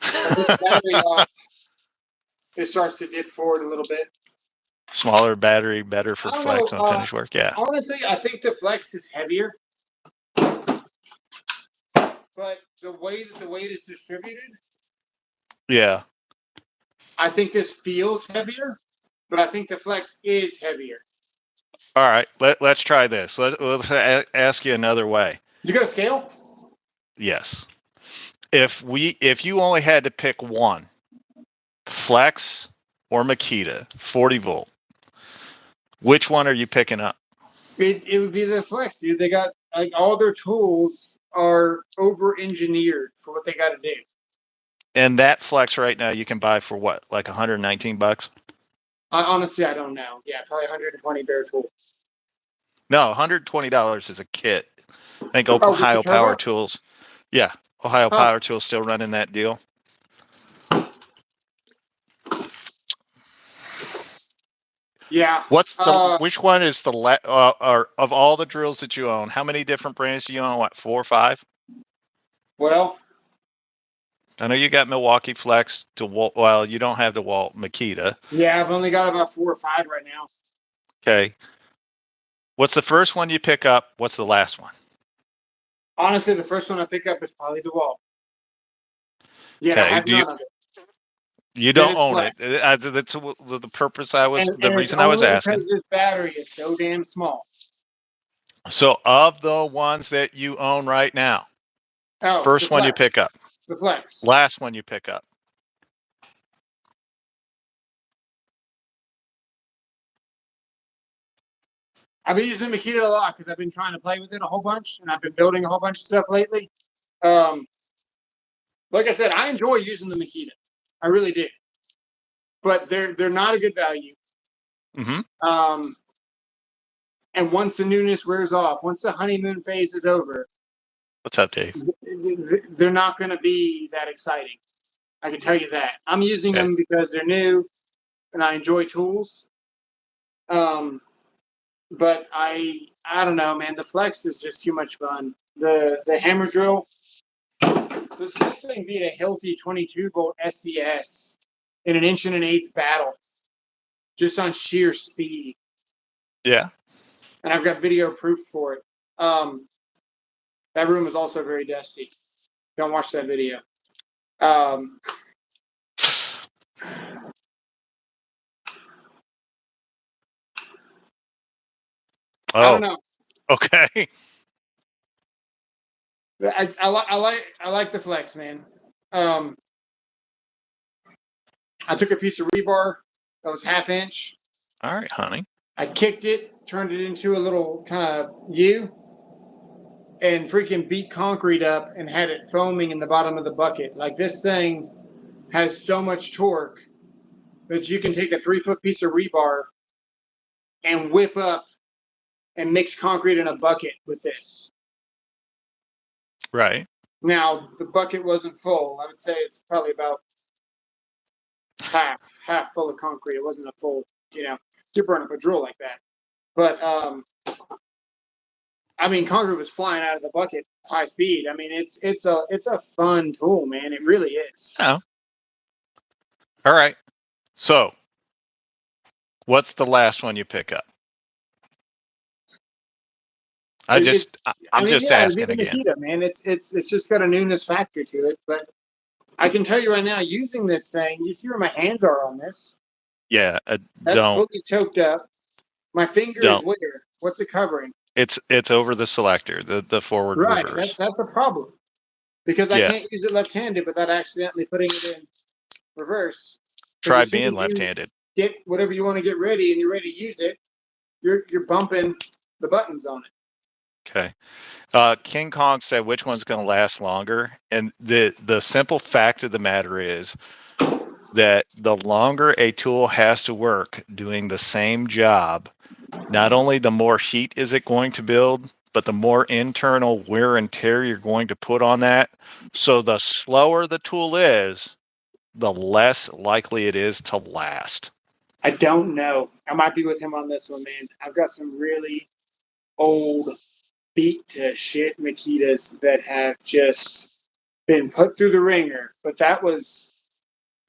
I put the battery off. It starts to dip forward a little bit. Smaller battery, better for flex on finish work. Yeah. Honestly, I think the flex is heavier, but the way that the weight is distributed, yeah, I think this feels heavier, but I think the flex is heavier. All right, let's try this. Let's ask you another way. You got a scale? Yes. If you only had to pick one, flex or Makita 40-volt, which one are you picking up? It would be the flex, dude. They got like all their tools are over engineered for what they got to do. And that flex right now you can buy for what, like $119? Honestly, I don't know. Yeah, probably 120 bare tool. No, $120 is a kit. I think Ohio Power Tools. Yeah, Ohio Power Tools still running that deal. Yeah. Which one is the or of all the drills that you own? How many different brands do you own? What, 4 or 5? Well, I know you got Milwaukee Flex, DeWalt. Well, you don't have DeWalt, Makita. Yeah, I've only got about 4 or 5 right now. Okay. What's the first one you pick up? What's the last one? Honestly, the first one I pick up is probably DeWalt. Yeah, okay. I have none of it. You don't own it. That's the purpose I was, the reason I was asking. Because this battery is so damn small. So of the ones that you own right now, first one you pick up. The flex. Last one you pick up. I've been using Makita a lot because I've been trying to play with it a whole bunch, and I've been building a whole bunch of stuff lately. Like I said, I enjoy using the Makita. I really do. But they're not a good value. Mm-hmm. And once the newness wears off, once the honeymoon phase is over, what's up, Dave? They're not going to be that exciting. I can tell you that. I'm using them because they're new, and I enjoy tools. But I don't know, man. The flex is just too much fun. The hammer drill. This thing beat a Hilti 22-volt SDS in an 1 1/8" battle. just on sheer speed. Yeah. And I've got video proof for it. That room is also very dusty. Don't watch that video. I don't know. Okay. I like the flex, man. I took a piece of rebar that was 1/2 inch. All right, honey. I kicked it, turned it into a little kind of U, and freaking beat concrete up and had it foaming in the bottom of the bucket. Like, this thing has so much torque that you can take a 3-foot piece of rebar and whip up and mix concrete in a bucket with this. Right. Now, the bucket wasn't full. I would say it's probably about half full of concrete. It wasn't a full, you burn up a drill like that. But I mean, concrete was flying out of the bucket high speed. I mean, it's a fun tool, man. It really is. Oh. All right. So, what's the last one you pick up? I'm just asking the again. Makita, man. It's just got a newness factor to it. But I can tell you right now, using this thing, you see where my hands are on this. Yeah. That's fully choked up. My finger is where? What's it covering? It's over the selector, the forward reverse. That's a problem. Because I can't use it left-handed without accidentally putting it in reverse. Try being left-handed. Get whatever you want to get ready, and you're ready to use it. You're bumping the buttons on it. Okay. King Kong said, which one's going to last longer? And the simple fact of the matter is that the longer a tool has to work doing the same job, not only the more heat is it going to build, but the more internal wear and tear you're going to put on that. So the slower the tool is, the less likely it is to last. I don't know. I might be with him on this one, man. I've got some really old beat to shit Makitas that have just been put through the ringer. But that was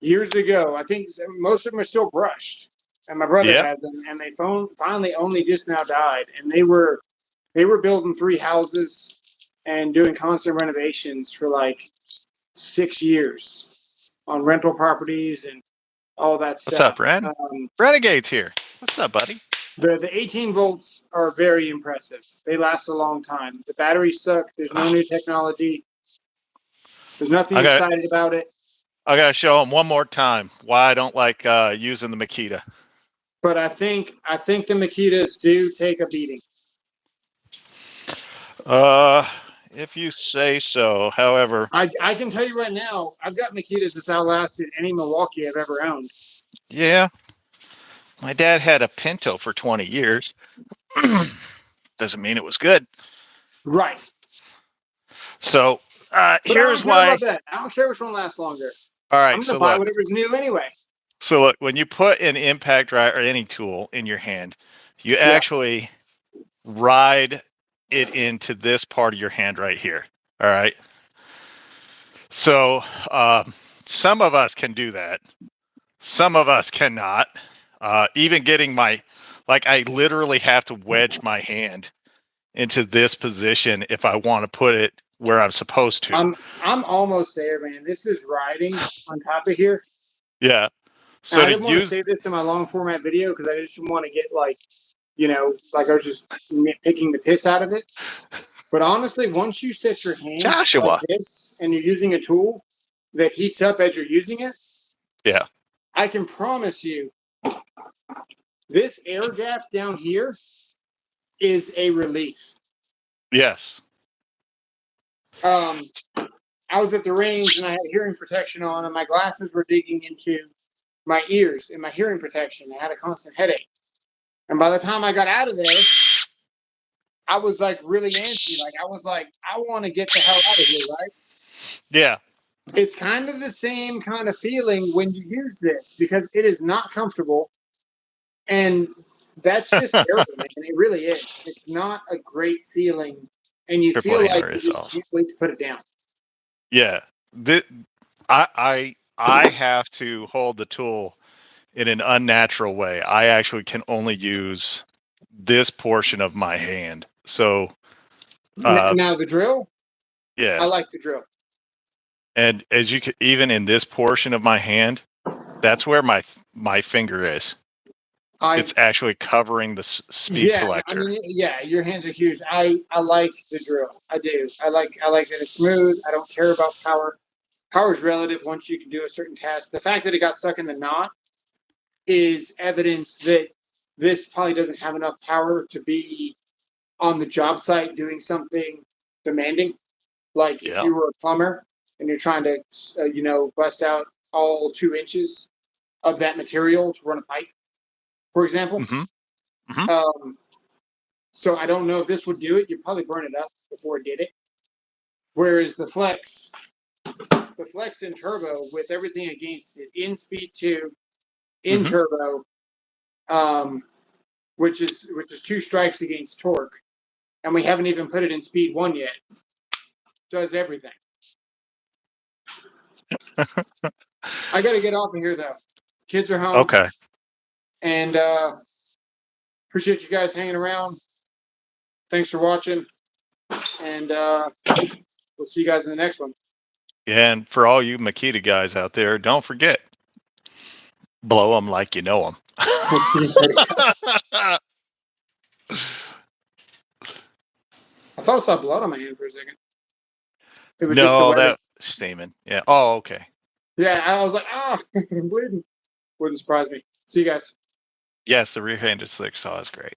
years ago. I think most of them are still brushed. And my brother has them, and they finally only just now died. And they were building 3 houses and doing constant renovations for like 6 years on rental properties and all that stuff. What's up, Ren? Renegade's here. What's up, buddy? The 18 volts are very impressive. They last a long time. The batteries suck. There's no new technology. There's nothing exciting about it. I gotta show them one more time why I don't like using the Makita. But I think the Makitas do take a beating. If you say so. However, I can tell you right now, I've got Makitas that's outlasted any Milwaukee I've ever owned. Yeah. My dad had a Pinto for 20 years. Doesn't mean it was good. Right. So here's why. I don't care which one lasts longer. All right. I'm going to buy whatever's new anyway. So look, when you put an impact drive or any tool in your hand, you actually ride it into this part of your hand right here. All right. So some of us can do that. Some of us cannot. Even getting I literally have to wedge my hand into this position if I want to put it where I'm supposed to. I'm almost there, man. This is riding on top of here. Yeah. So I didn't want to save this in my long format video because I just want to get I was just picking the piss out of it. But honestly, once you set your hand like this and you're using a tool that heats up as you're using it, I can promise you this air gap down here is a relief. Yes. I was at the range and I had hearing protection on, and my glasses were digging into my ears and my hearing protection. I had a constant headache. And by the time I got out of there, I was really antsy. I was I want to get the hell out of here, right? Yeah. It's kind of the same kind of feeling when you use this because it is not comfortable. And that's just terrible, man. It really is. It's not a great feeling. And you feel like you just can't wait to put it down. Yeah. I have to hold the tool in an unnatural way. I actually can only use this portion of my hand. So now the drill, yeah. I like the drill. And as you can, even in this portion of my hand, that's where my finger is. It's actually covering the speed selector. I mean, yeah, your hands are huge. I like the drill. I do. I like that it's smooth. I don't care about power. Power is relative once you can do a certain task. The fact that it got stuck in the knot is evidence that this probably doesn't have enough power to be on the job site doing something demanding. Like if you were a plumber and you're trying to, bust out all 2 inches of that material to run a pipe, for example. Mm-hmm. Mm-hmm. So I don't know if this would do it. You'd probably burn it up before it did it. Whereas the Flex in turbo with everything against it in Speed 2, in turbo, which is 2 strikes against torque, and we haven't even put it in Speed 1 yet. Does everything. I got to get off of here though. Kids are home. Okay. And appreciate you guys hanging around. Thanks for watching, and we'll see you guys in the next one. Yeah, and for all you Makita guys out there, don't forget, blow them like you know them. I thought I saw blood on my hand for a second. It was just the weather. That semen. Yeah. Oh, okay. Yeah, I was like, I'm bleeding. Wouldn't surprise me. See you guys. Yes, the rear-handed slick saw is great.